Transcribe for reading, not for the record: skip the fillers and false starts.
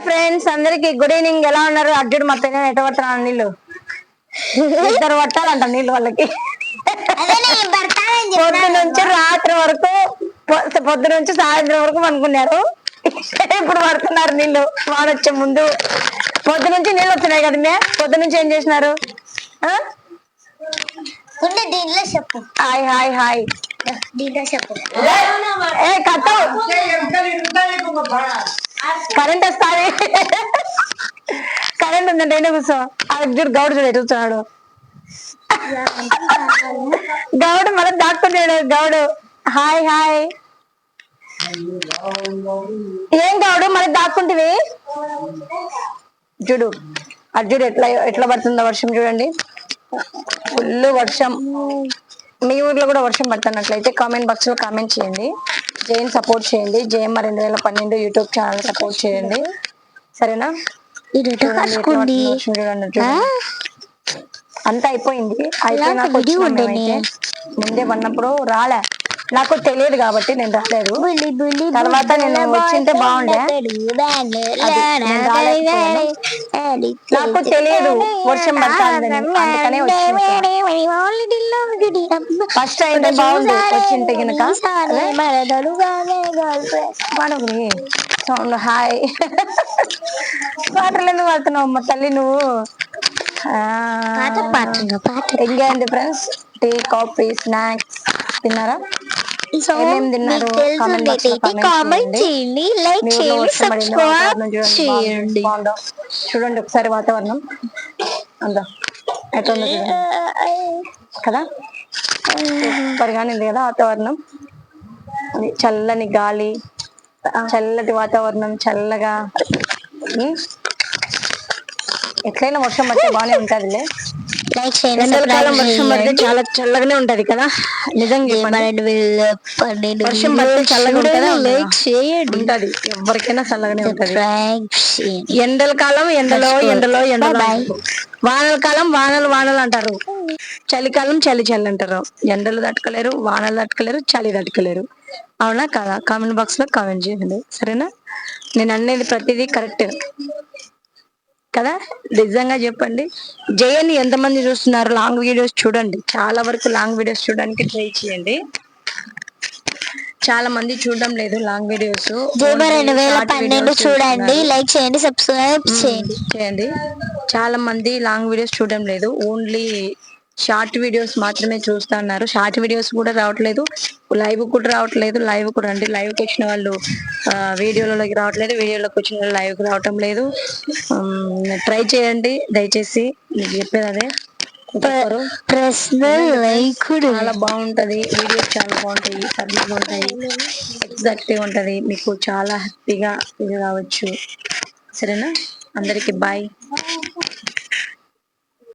Friends అందరికి good evening. ఎలా ఉన్నారు? అర్జుడు మొత్తం ఎట పడుతున్నాను నీళ్ళు ఇద్దరు పట్టాలంట నీళ్ళు వాళ్ళకి. పొద్దు నుంచి రాత్రి వరకు పొద్దు నుంచి సాయంత్రం వరకు అనుకున్నారు. ఇప్పుడు పడుతున్నారు నీళ్ళు వాడొచ్చే ముందు. పొద్దు నుంచి నీళ్ళు వస్తున్నాయి కదా మే. పొద్దు నుంచి ఏం చేసినారు? హాయ్ హాయ్ హాయ్ కరెంట్ వస్తాది. కరెంట్ ఉందంటే అయినా కూర్చో. అర్జుడు గౌడు చూడు ఎదుగుతున్నాడు. గౌడు మనం దాక్కుంటాడు. గౌడు హాయ్ హాయ్. ఏం గౌడు మరి దాక్కుంటివి? చూడు అర్జుడు ఎట్లా పడుతుందో వర్షం చూడండి. ఫుల్ వర్షం. మీ ఊర్లో కూడా వర్షం పడుతున్నట్లయితే కామెంట్ బాక్స్ లో కామెంట్ చేయండి. జైన్ సపోర్ట్ చేయండి. జయమ్మ 2012 యూట్యూబ్ ఛానల్ సపోర్ట్ చేయండి. సరేనా? అంతా అయిపోయింది. ముందే పడినప్పుడు రాలే, నాకు తెలియదు కాబట్టి నేను రాలేదు. తర్వాత నేను వచ్చింటే బాగుండే. నాకు తెలియదు వర్షం పడుతుందని, అందుకనే ఫస్ట్ అయితే బాగుంది వచ్చింటే గినక. Sound hi. పాటలు ఎందుకు పడుతున్నావు అమ్మ తల్లి నువ్వు? Enjoy friends. Tea coffee snacks తిన్నారా? ఏమేమి తిన్నారు? కామెంట్ చేయండి, లైక్ చేయండి, సబ్స్క్రైబ్ చేయండి. చూడండి ఒకసారి వాతావరణం అందా ఎట్లా కదా, సూపర్ గానే ఉంది కదా వాతావరణం. చల్లని గాలి, చల్లటి వాతావరణం, చల్లగా. ఎట్లయినా వర్షం పడితే బాగానే ఉంటదిలే. ఎండాకాలం వర్షం పడితే చాలా చల్లగానే ఉంటది కదా. నిజంగా వర్షం పడితే చల్లగా ఉంటది. ఎవరికైనా చల్లగానే ఉంటది. ఎండల కాలం ఎండలో ఎండలో ఎండలో, వానల కాలం వానలు వానలు అంటారు, చలికాలం చలి చలి అంటారు. ఎండలు తట్టుకోలేరు, వానలు తట్టుకోలేరు, చలి తట్టుకోలేరు. అవునా కదా? కామెంట్ బాక్స్ లో కామెంట్ చేయండి. సరేనా? నేను అనేది ప్రతిదీ కరెక్ట్ కదా? నిజంగా చెప్పండి. జయని ఎంతమంది చూస్తున్నారు? లాంగ్ వీడియోస్ చూడండి. చాలా వరకు లాంగ్ వీడియోస్ చూడడానికి ట్రై చేయండి. చాలా మంది చూడడం లేదు లాంగ్ వీడియోస్. 2012 చూడండి, లైక్ చేయండి, సబ్స్క్రైబ్ చేయండి. చాలా మంది లాంగ్ వీడియోస్ చూడడం లేదు, ఓన్లీ షార్ట్ వీడియోస్ మాత్రమే చూస్తున్నారు. షార్ట్ వీడియోస్ కూడా రావట్లేదు, లైవ్ కూడా రావట్లేదు. లైవ్ కూడా రండి. లైవ్కి వచ్చిన వాళ్ళు వీడియోలలోకి రావట్లేదు, వీడియోలోకి వచ్చిన వాళ్ళు లైవ్కి రావటం లేదు. ట్రై చేయండి దయచేసి. మీకు చెప్పేది అదే. చాలా బాగుంటది వీడియోస్, చాలా బాగుంటాయి, సర్లీగా ఉంటాయి, ఎగ్జాక్ట్ గా ఉంటది. మీకు చాలా హ్యాపీగా ఇది రావచ్చు. సరేనా? అందరికి బాయ్.